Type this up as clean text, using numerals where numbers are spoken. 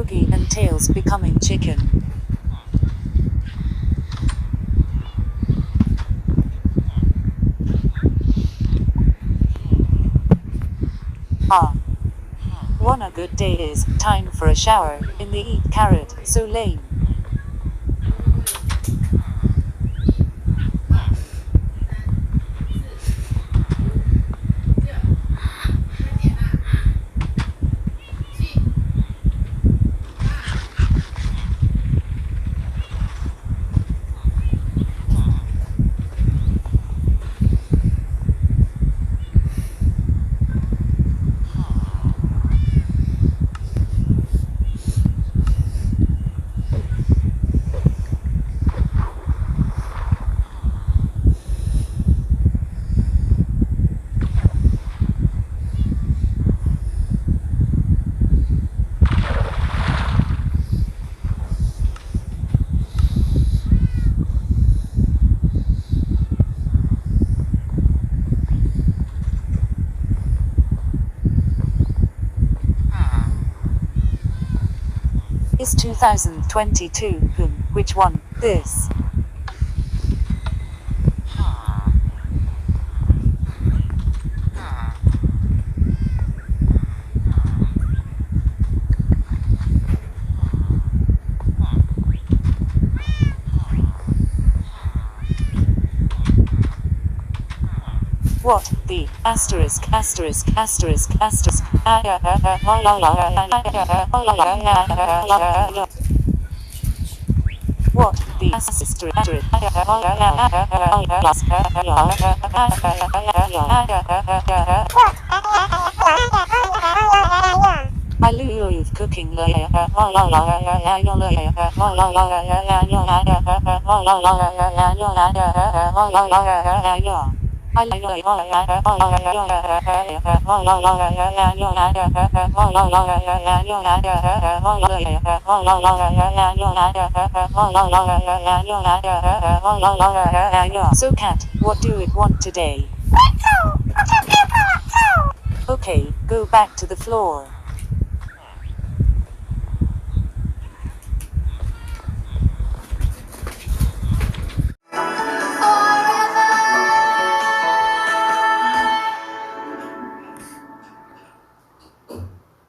Cookie and Tails becoming chicken. Wanna good day is time for a shower in the eat carrot, so lame. Is 2022, which one, this? What the asterisk asterisk asterisk asterisk what the asterisk I love cooking. So cat, what do it want today? Okay, go back to the floor.